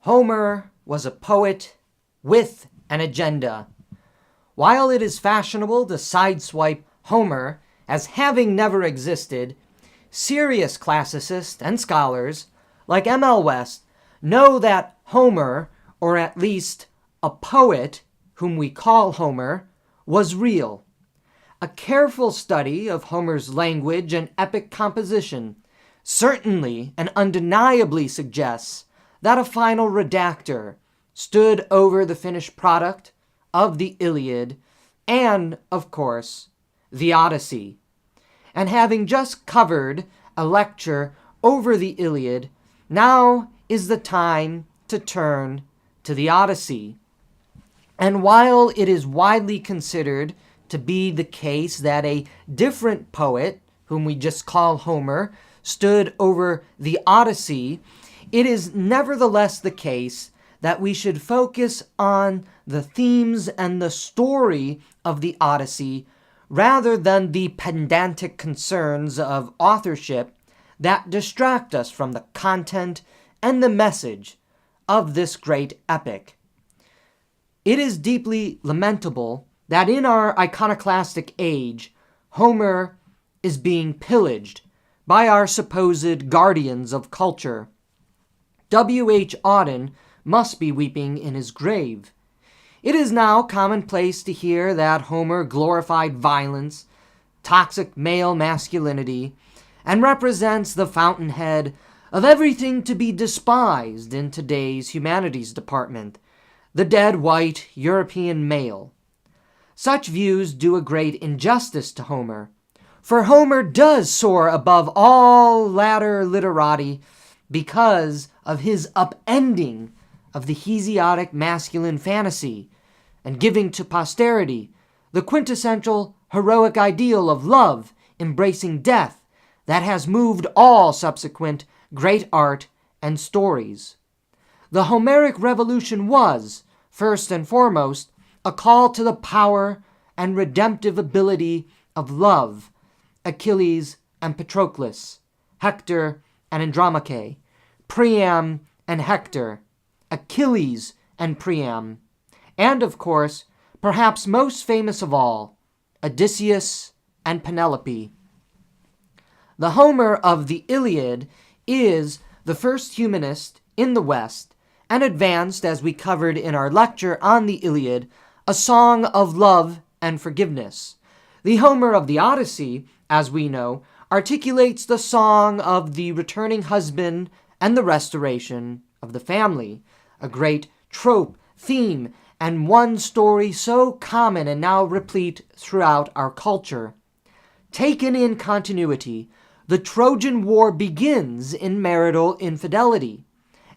Homer was a poet with an agenda. While it is fashionable to sideswipe Homer as having never existed, serious classicists and scholars like M.L. West know that Homer, or at least a poet whom we call Homer, was real. A careful study of Homer's language and epic composition certainly and undeniably suggests that a final redactor stood over the finished product of the Iliad and, of course, the Odyssey. And having just covered a lecture over the Iliad, now is the time to turn to the Odyssey. And while it is widely considered to be the case that a different poet, whom we just call Homer, stood over the Odyssey, it is nevertheless the case that we should focus on the themes and the story of the Odyssey rather than the pedantic concerns of authorship that distract us from the content and the message of this great epic. It is deeply lamentable that in our iconoclastic age, Homer is being pillaged by our supposed guardians of culture. W.H. Auden must be weeping in his grave. It is now commonplace to hear that Homer glorified violence, toxic male masculinity, and represents the fountainhead of everything to be despised in today's humanities department, the dead white European male. Such views do a great injustice to Homer, for Homer does soar above all latter literati because of his upending of the Hesiotic masculine fantasy and giving to posterity the quintessential heroic ideal of love embracing death that has moved all subsequent great art and stories. The Homeric revolution was, first and foremost, a call to the power and redemptive ability of love, Achilles and Patroclus, Hector and Andromache, Priam and Hector, Achilles and Priam, and of course, perhaps most famous of all, Odysseus and Penelope. The Homer of the Iliad is the first humanist in the West and advanced, as we covered in our lecture on the Iliad, a song of love and forgiveness. The Homer of the Odyssey, as we know, articulates the song of the returning husband and the restoration of the family, a great trope, theme, and one story so common and now replete throughout our culture. Taken in continuity, the Trojan War begins in marital infidelity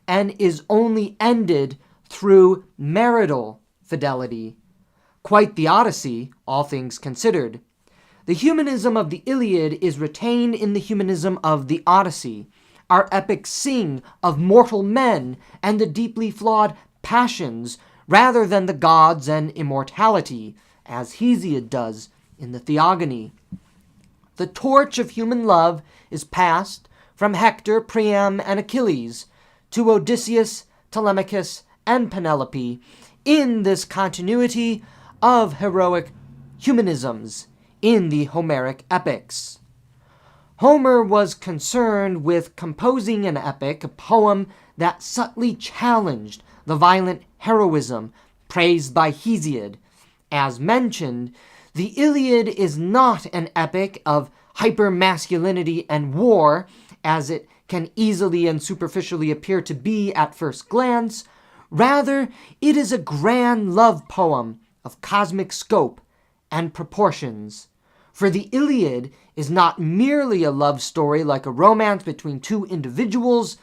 and is only ended through marital fidelity. Quite the Odyssey, all things considered. The humanism of the Iliad is retained in the humanism of the Odyssey. Our epics sing of mortal men and the deeply flawed passions rather than the gods and immortality, as Hesiod does in the Theogony. The torch of human love is passed from Hector, Priam, and Achilles to Odysseus, Telemachus, and Penelope in this continuity of heroic humanisms in the Homeric epics. Homer was concerned with composing an epic, a poem that subtly challenged the violent heroism praised by Hesiod. As mentioned, the Iliad is not an epic of hyper-masculinity and war, as it can easily and superficially appear to be at first glance. Rather, it is a grand love poem of cosmic scope and proportions. For the Iliad is not merely a love story like a romance between two individuals,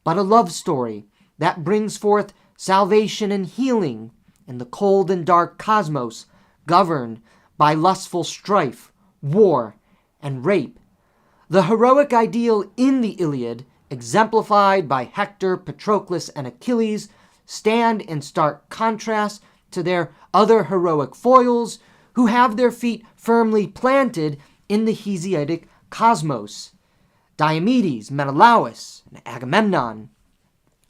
but a love story that brings forth salvation and healing in the cold and dark cosmos governed by lustful strife, war, and rape. The heroic ideal in the Iliad, exemplified by Hector, Patroclus, and Achilles, stand in stark contrast to their other heroic foils who have their feet firmly planted in the Hesiodic cosmos. Diomedes, Menelaus, and Agamemnon.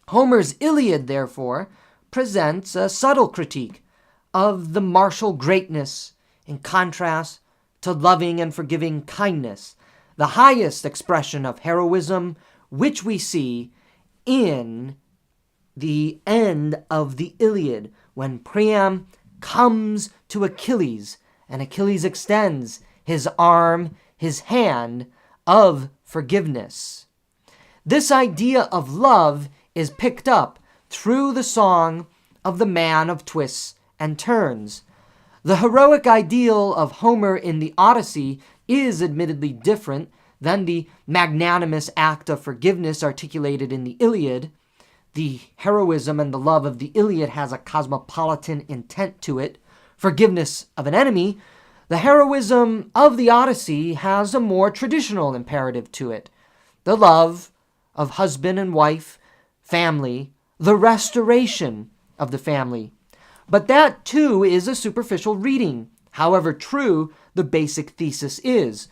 Homer's Iliad, therefore, presents a subtle critique of the martial greatness in contrast to loving and forgiving kindness, the highest expression of heroism, which we see in the end of the Iliad, when Priam comes to Achilles, and Achilles extends his arm, his hand of forgiveness. This idea of love is picked up through the song of the man of twists and turns. The heroic ideal of Homer in the Odyssey is admittedly different than the magnanimous act of forgiveness articulated in the Iliad. The heroism and the love of the Iliad has a cosmopolitan intent to it, forgiveness of an enemy. The heroism of the Odyssey has a more traditional imperative to it, the love of husband and wife, family, the restoration of the family. But that, too, is a superficial reading, however true the basic thesis is.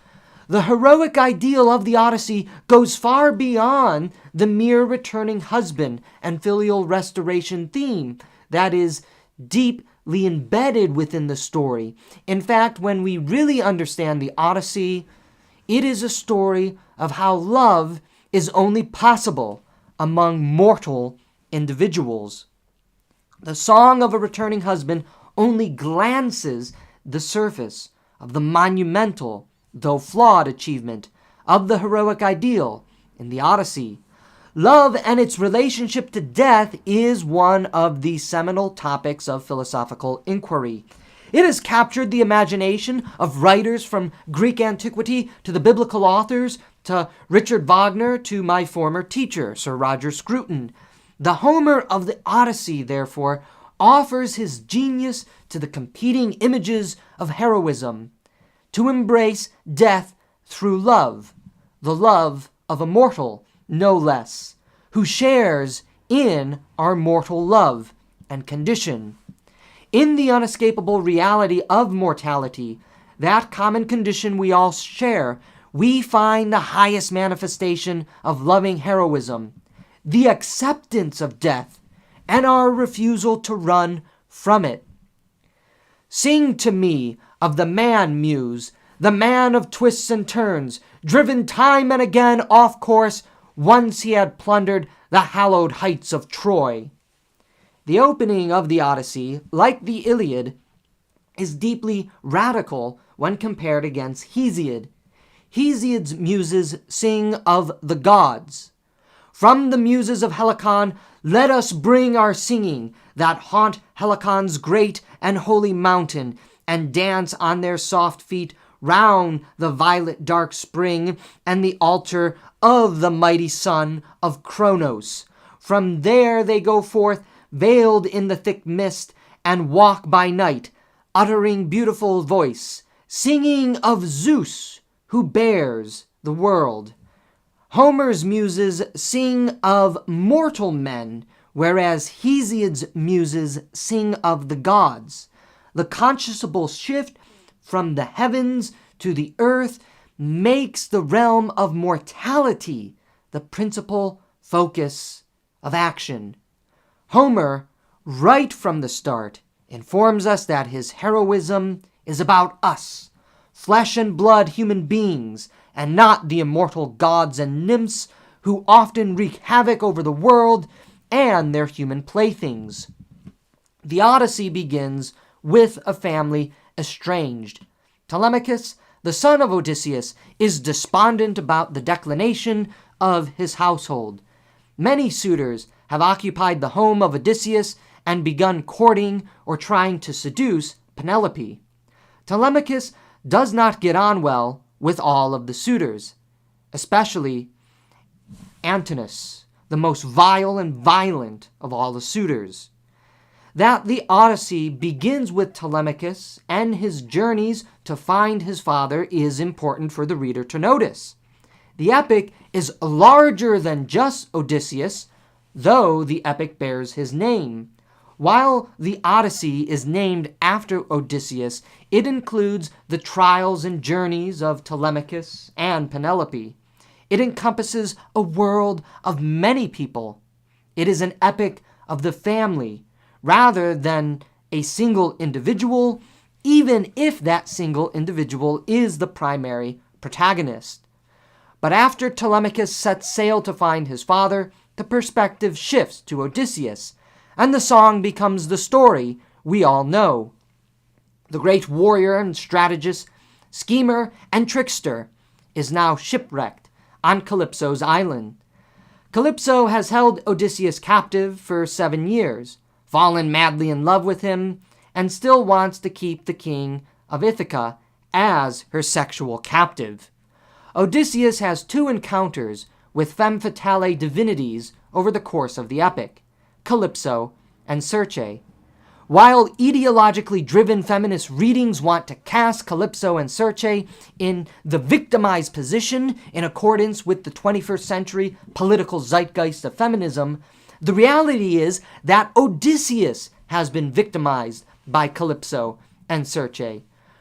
The heroic ideal of the Odyssey goes far beyond the mere returning husband and filial restoration theme that is deeply embedded within the story. In fact, when we really understand the Odyssey, it is a story of how love is only possible among mortal individuals. The song of a returning husband only glances the surface of the monumental, though flawed, achievement of the heroic ideal in the Odyssey. Love and its relationship to death is one of the seminal topics of philosophical inquiry. It has captured the imagination of writers from Greek antiquity to the biblical authors, to Richard Wagner, to my former teacher, Sir Roger Scruton. The Homer of the Odyssey, therefore, offers his genius to the competing images of heroism, to embrace death through love, the love of a mortal, no less, who shares in our mortal love and condition. In the unescapable reality of mortality, that common condition we all share, we find the highest manifestation of loving heroism, the acceptance of death, and our refusal to run from it. Sing to me of the man muse, the man of twists and turns, driven time and again off course, once he had plundered the hallowed heights of Troy. The opening of the Odyssey, like the Iliad, is deeply radical when compared against Hesiod. Hesiod's muses sing of the gods. From the muses of Helicon, let us bring our singing, that haunt Helicon's great and holy mountain, and dance on their soft feet round the violet dark spring and the altar of the mighty son of Kronos. From there they go forth, veiled in the thick mist, and walk by night, uttering beautiful voice, singing of Zeus, who bears the world. Homer's muses sing of mortal men, whereas Hesiod's muses sing of the gods. The conscionable shift from the heavens to the earth makes the realm of mortality the principal focus of action. Homer, right from the start, informs us that his heroism is about us, flesh and blood human beings, and not the immortal gods and nymphs who often wreak havoc over the world and their human playthings. The Odyssey begins with a family estranged. Telemachus, the son of Odysseus, is despondent about the declination of his household. Many suitors have occupied the home of Odysseus and begun courting or trying to seduce Penelope. Telemachus does not get on well with all of the suitors, especially Antinous, the most vile and violent of all the suitors. That the Odyssey begins with Telemachus and his journeys to find his father is important for the reader to notice. The epic is larger than just Odysseus, though the epic bears his name. While the Odyssey is named after Odysseus, it includes the trials and journeys of Telemachus and Penelope. It encompasses a world of many people. It is an epic of the family rather than a single individual, even if that single individual is the primary protagonist. But after Telemachus sets sail to find his father, the perspective shifts to Odysseus, and the song becomes the story we all know. The great warrior and strategist, schemer and trickster, is now shipwrecked on Calypso's island. Calypso has held Odysseus captive for 7 years, fallen madly in love with him, and still wants to keep the king of Ithaca as her sexual captive. Odysseus has 2 encounters with femme fatale divinities over the course of the epic, Calypso and Circe. While ideologically driven feminist readings want to cast Calypso and Circe in the victimized position in accordance with the 21st century political zeitgeist of feminism, the reality is that Odysseus has been victimized by Calypso and Circe.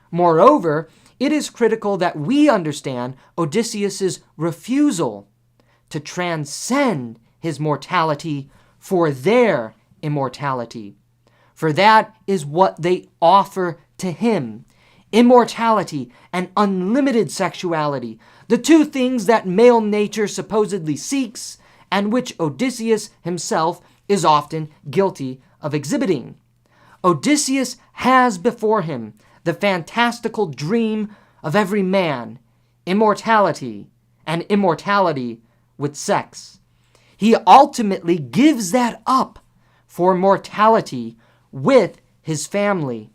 Moreover, it is critical that we understand Odysseus's refusal to transcend his mortality for their immortality. For that is what they offer to him: immortality and unlimited sexuality, the 2 things that male nature supposedly seeks, and which Odysseus himself is often guilty of exhibiting. Odysseus has before him the fantastical dream of every man: immortality, and immortality with sex. He ultimately gives that up for mortality with his family.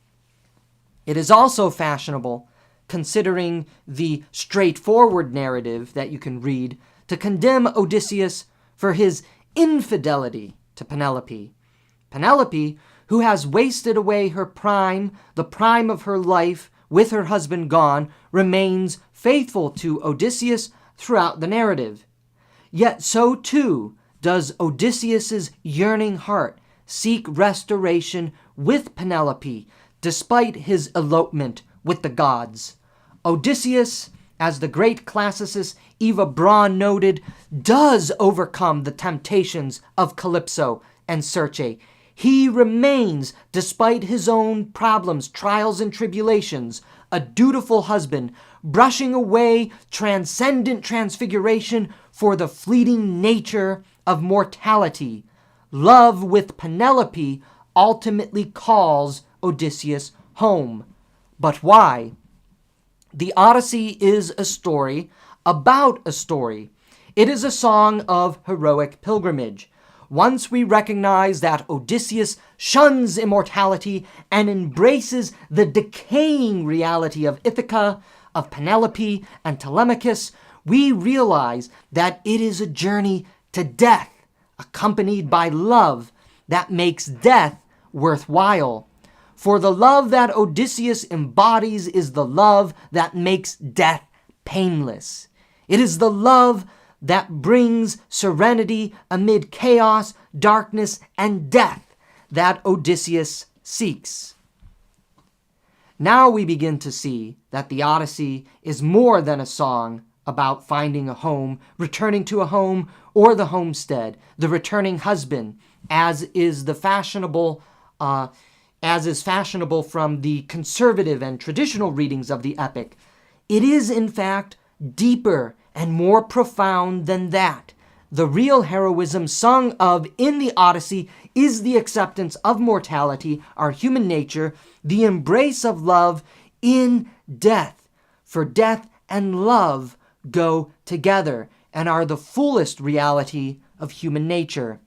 It is also fashionable, considering the straightforward narrative that you can read, to condemn Odysseus for his infidelity to Penelope. Penelope, who has wasted away her prime, the prime of her life, with her husband gone, remains faithful to Odysseus throughout the narrative. Yet so too does Odysseus's yearning heart seek restoration with Penelope, despite his elopement with the gods. Odysseus, as the great classicist Eva Braun noted, does overcome the temptations of Calypso and Circe. He remains, despite his own problems, trials, and tribulations, a dutiful husband, brushing away transcendent transfiguration for the fleeting nature of mortality. Love with Penelope ultimately calls Odysseus home. But why? The Odyssey is a story about a story. It is a song of heroic pilgrimage. Once we recognize that Odysseus shuns immortality and embraces the decaying reality of Ithaca, of Penelope and Telemachus, we realize that it is a journey to death, accompanied by love that makes death worthwhile. For the love that Odysseus embodies is the love that makes death painless. It is the love that brings serenity amid chaos, darkness, and death that Odysseus seeks. Now we begin to see that the Odyssey is more than a song about finding a home, returning to a home, or the homestead, the returning husband, as is fashionable from the conservative and traditional readings of the epic. It is, in fact, deeper and more profound than that. The real heroism sung of in the Odyssey is the acceptance of mortality, our human nature, the embrace of love in death. For death and love go together and are the fullest reality of human nature.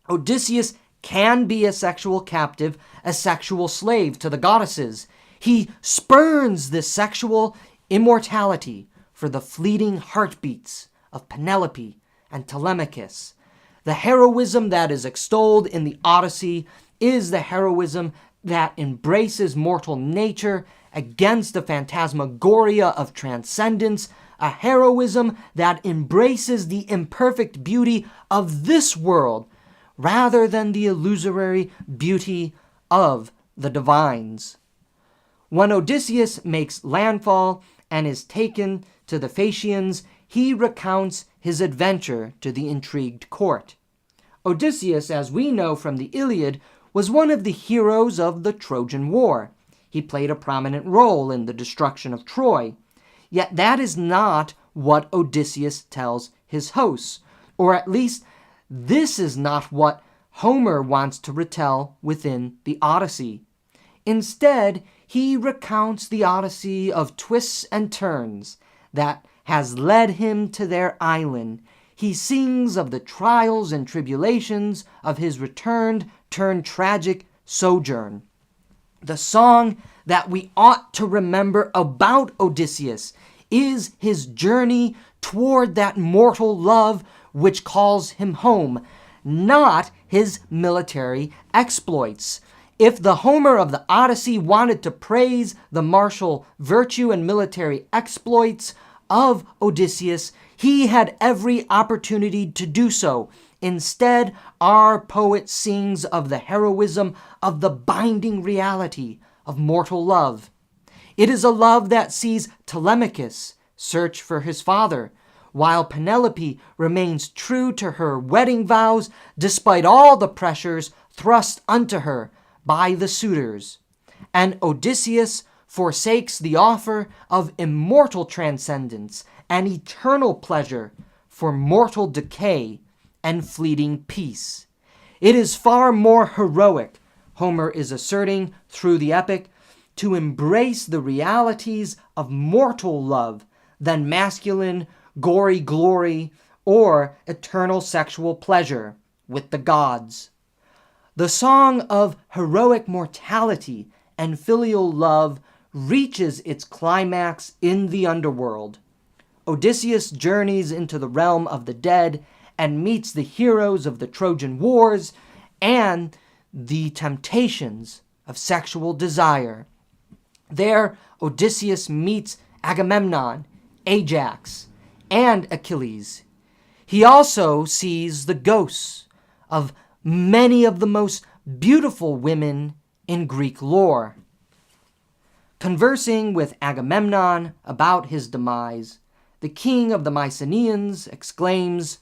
Odysseus can be a sexual captive, a sexual slave to the goddesses. He spurns this sexual immortality for the fleeting heartbeats of Penelope and Telemachus. The heroism that is extolled in the Odyssey is the heroism that embraces mortal nature against the phantasmagoria of transcendence, a heroism that embraces the imperfect beauty of this world rather than the illusory beauty of the divines. When Odysseus makes landfall and is taken to the Phaeacians, he recounts his adventure to the intrigued court. Odysseus, as we know from the Iliad, was one of the heroes of the Trojan War. He played a prominent role in the destruction of Troy. Yet that is not what Odysseus tells his hosts, or at least this is not what Homer wants to retell within the Odyssey. Instead, he recounts the Odyssey of twists and turns that has led him to their island. He sings of the trials and tribulations of his turned tragic sojourn. The song that we ought to remember about Odysseus is his journey toward that mortal love which calls him home, not his military exploits. If the Homer of the Odyssey wanted to praise the martial virtue and military exploits of Odysseus, he had every opportunity to do so. Instead, our poet sings of the heroism of the binding reality of mortal love. It is a love that sees Telemachus search for his father, while Penelope remains true to her wedding vows despite all the pressures thrust unto her by the suitors. And Odysseus forsakes the offer of immortal transcendence and eternal pleasure for mortal decay and fleeting peace. It is far more heroic, Homer is asserting through the epic, to embrace the realities of mortal love than masculine, gory glory or eternal sexual pleasure with the gods. The song of heroic mortality and filial love reaches its climax in the underworld. Odysseus journeys into the realm of the dead and meets the heroes of the Trojan Wars and the temptations of sexual desire. There, Odysseus meets Agamemnon, Ajax, and Achilles. He also sees the ghosts of many of the most beautiful women in Greek lore. Conversing with Agamemnon about his demise, the king of the Mycenaeans exclaims,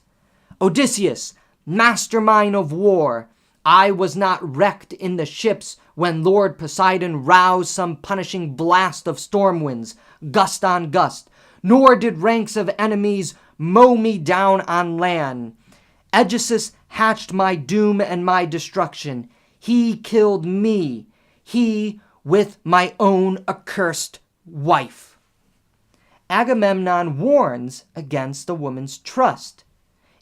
"Odysseus, mastermind of war, I was not wrecked in the ships when Lord Poseidon roused some punishing blast of storm winds, gust on gust, nor did ranks of enemies mow me down on land. Aegisthus hatched my doom and my destruction. He killed me, he with my own accursed wife." Agamemnon warns against the woman's trust.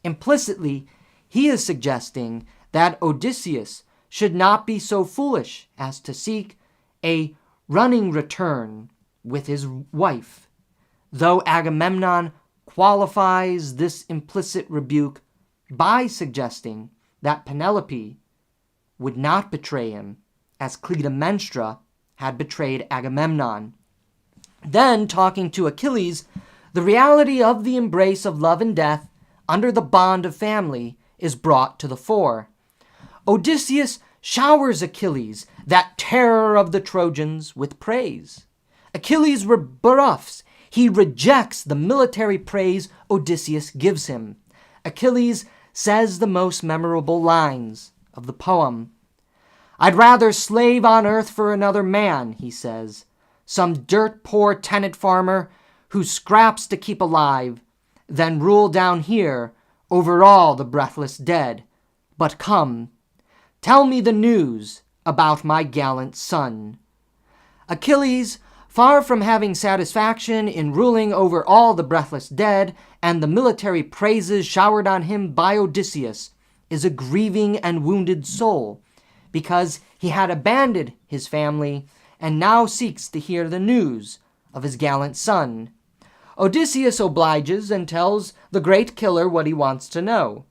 Implicitly, he is suggesting that Odysseus should not be so foolish as to seek a running return with his wife, though Agamemnon qualifies this implicit rebuke by suggesting that Penelope would not betray him, as Clytemnestra had betrayed Agamemnon. Then, talking to Achilles, the reality of the embrace of love and death under the bond of family is brought to the fore. Odysseus showers Achilles, that terror of the Trojans, with praise. Achilles rebuffs. He rejects the military praise Odysseus gives him. Achilles says the most memorable lines of the poem. "I'd rather slave on earth for another man," he says, "some dirt-poor tenant farmer who scraps to keep alive, than rule down here over all the breathless dead. But come, tell me the news about my gallant son." Achilles, far from having satisfaction in ruling over all the breathless dead and the military praises showered on him by Odysseus, is a grieving and wounded soul, because he had abandoned his family and now seeks to hear the news of his gallant son. Odysseus obliges and tells the great killer what he wants to know.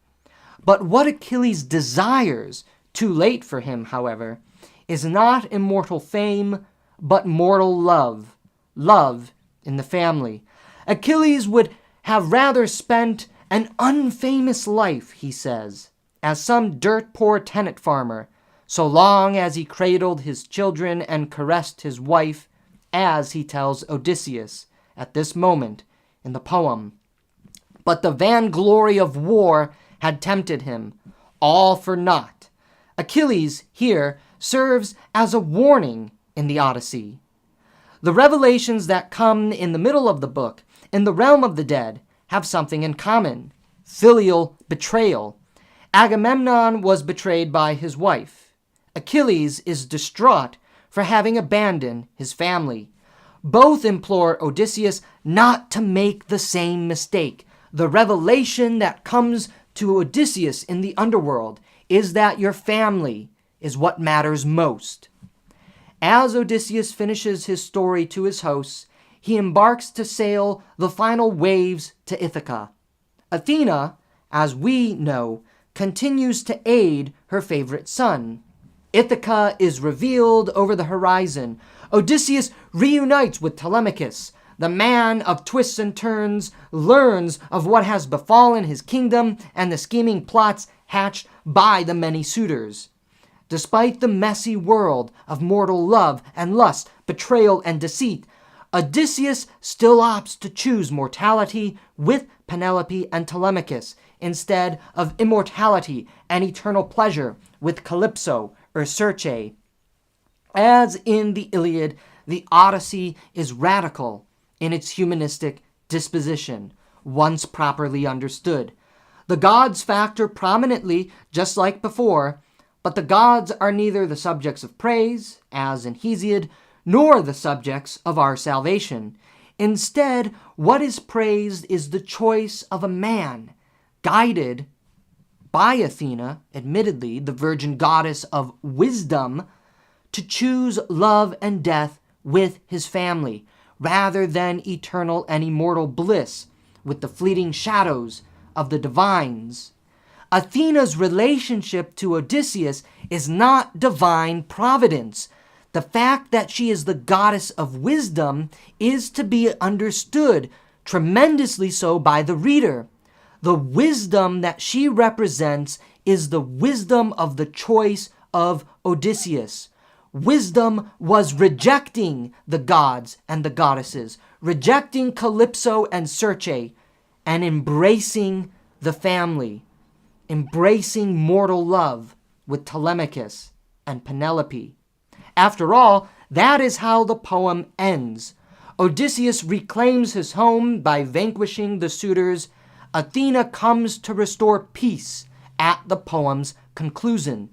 But what Achilles desires, too late for him, however, is not immortal fame, but mortal love. Love in the family. Achilles would have rather spent an unfamous life, he says, as some dirt-poor tenant farmer, so long as he cradled his children and caressed his wife, as he tells Odysseus at this moment in the poem. But the vainglory of war had tempted him. all for naught. Achilles here serves as a warning in the Odyssey. The revelations that come in the middle of the book, in the realm of the dead, have something in common: filial betrayal. Agamemnon was betrayed by his wife. Achilles is distraught for having abandoned his family. Both implore Odysseus not to make the same mistake. The revelation that comes to Odysseus in the underworld is that your family is what matters most. As Odysseus finishes his story to his hosts, he embarks to sail the final waves to Ithaca. Athena, as we know, continues to aid her favorite son. Ithaca is revealed over the horizon. Odysseus reunites with Telemachus. The man of twists and turns learns of what has befallen his kingdom and the scheming plots hatched by the many suitors. Despite the messy world of mortal love and lust, betrayal and deceit, Odysseus still opts to choose mortality with Penelope and Telemachus instead of immortality and eternal pleasure with Calypso or Circe. As in the Iliad, the Odyssey is radical in its humanistic disposition, once properly understood. The gods factor prominently, just like before, but the gods are neither the subjects of praise, as in Hesiod, nor the subjects of our salvation. Instead, what is praised is the choice of a man, guided by Athena, admittedly the virgin goddess of wisdom, to choose love and death with his family, rather than eternal and immortal bliss with the fleeting shadows of the divines. Athena's relationship to Odysseus is not divine providence. The fact that she is the goddess of wisdom is to be understood, tremendously so by the reader. The wisdom that she represents is the wisdom of the choice of Odysseus. Wisdom was rejecting the gods and the goddesses, rejecting Calypso and Circe, and embracing the family, embracing mortal love with Telemachus and Penelope. After all, that is how the poem ends. Odysseus reclaims his home by vanquishing the suitors. Athena comes to restore peace at the poem's conclusion.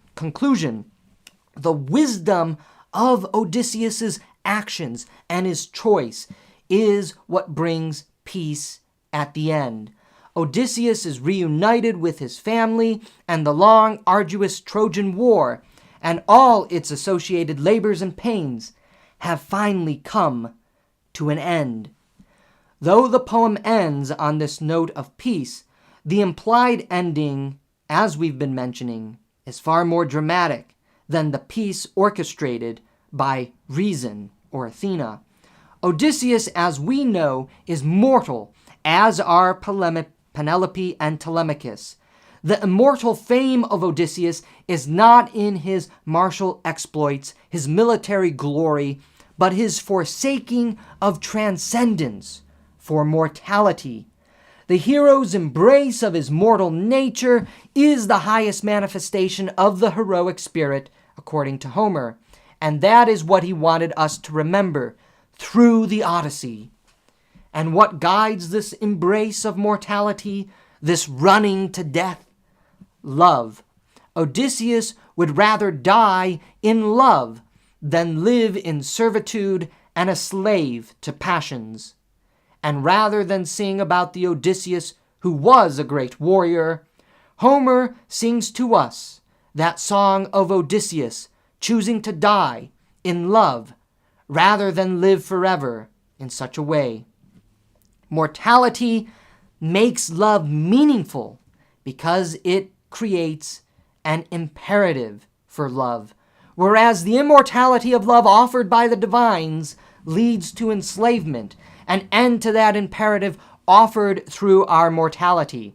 The wisdom of Odysseus's actions and his choice is what brings peace at the end. Odysseus is reunited with his family, and the long, arduous Trojan War and all its associated labors and pains have finally come to an end. Though the poem ends on this note of peace, the implied ending, as we've been mentioning, is far more dramatic than the peace orchestrated by reason or Athena. Odysseus, as we know, is mortal, as are Penelope and Telemachus. The immortal fame of Odysseus is not in his martial exploits, his military glory, but his forsaking of transcendence for mortality. The hero's embrace of his mortal nature is the highest manifestation of the heroic spirit, according to Homer, and that is what he wanted us to remember through the Odyssey. And what guides this embrace of mortality, this running to death? Love. Odysseus would rather die in love than live in servitude and a slave to passions. And rather than sing about the Odysseus who was a great warrior, Homer sings to us that song of Odysseus choosing to die in love rather than live forever in such a way. Mortality makes love meaningful because it creates an imperative for love, whereas the immortality of love offered by the divines leads to enslavement, an end to that imperative offered through our mortality.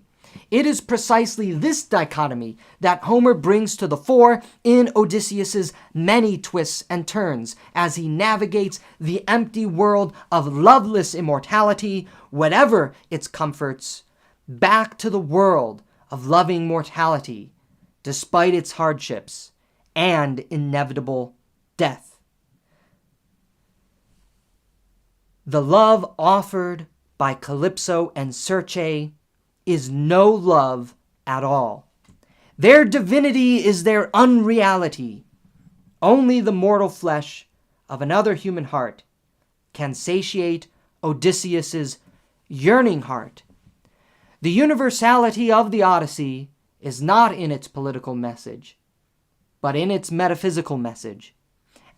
It is precisely this dichotomy that Homer brings to the fore in Odysseus's many twists and turns as he navigates the empty world of loveless immortality, whatever its comforts, back to the world of loving mortality, despite its hardships and inevitable death. The love offered by Calypso and Circe is no love at all. Their divinity is their unreality. Only the mortal flesh of another human heart can satiate Odysseus's yearning heart. The universality of the Odyssey is not in its political message, but in its metaphysical message.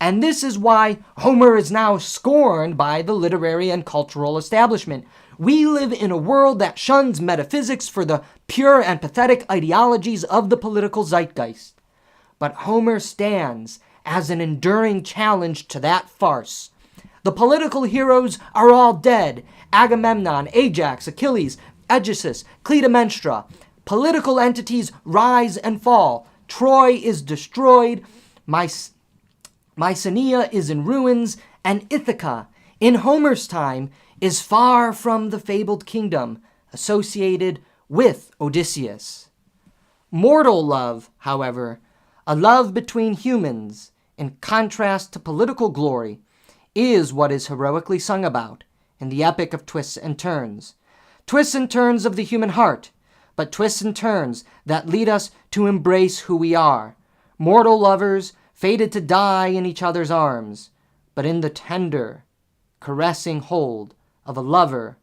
And this is why Homer is now scorned by the literary and cultural establishment. We live in a world that shuns metaphysics for the pure and pathetic ideologies of the political zeitgeist. But Homer stands as an enduring challenge to that farce. The political heroes are all dead. Agamemnon, Ajax, Achilles, Aegisthus, Clytemnestra. Political entities rise and fall. Troy is destroyed. Mycenae is in ruins, and Ithaca, in Homer's time, is far from the fabled kingdom associated with Odysseus. Mortal love, however, a love between humans, in contrast to political glory, is what is heroically sung about in the epic of twists and turns. Twists and turns of the human heart, but twists and turns that lead us to embrace who we are. Mortal lovers fated to die in each other's arms, but in the tender, caressing hold of a lover,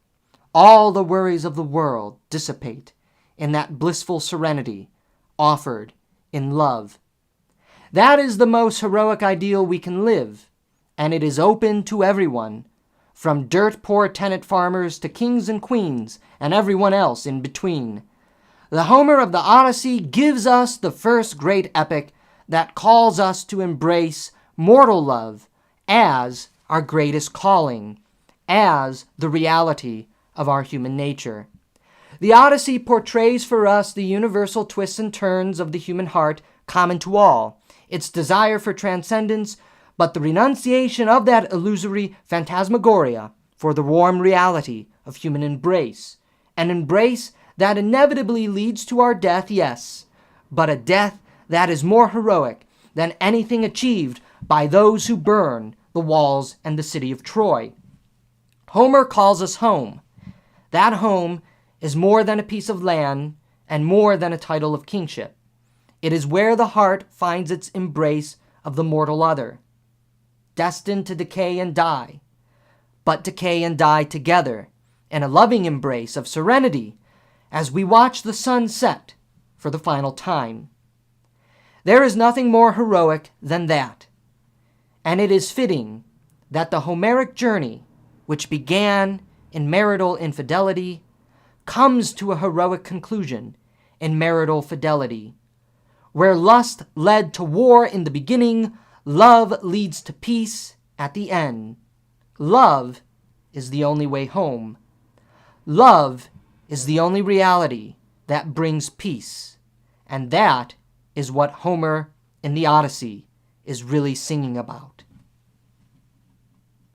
all the worries of the world dissipate in that blissful serenity offered in love. That is the most heroic ideal we can live, and it is open to everyone, from dirt-poor tenant farmers to kings and queens and everyone else in between. The Homer of the Odyssey gives us the first great epic that calls us to embrace mortal love as our greatest calling, as the reality of our human nature. The Odyssey portrays for us the universal twists and turns of the human heart common to all, its desire for transcendence, but the renunciation of that illusory phantasmagoria for the warm reality of human embrace, an embrace that inevitably leads to our death, yes, but a death that is more heroic than anything achieved by those who burn the walls and the city of Troy. Homer calls us home. That home is more than a piece of land and more than a title of kingship. It is where the heart finds its embrace of the mortal other, destined to decay and die, but decay and die together in a loving embrace of serenity as we watch the sun set for the final time. There is nothing more heroic than that, and it is fitting that the Homeric journey, which began in marital infidelity, comes to a heroic conclusion in marital fidelity. Where lust led to war in the beginning, love leads to peace at the end. Love is the only way home. Love is the only reality that brings peace, and that is what Homer in the Odyssey is really singing about.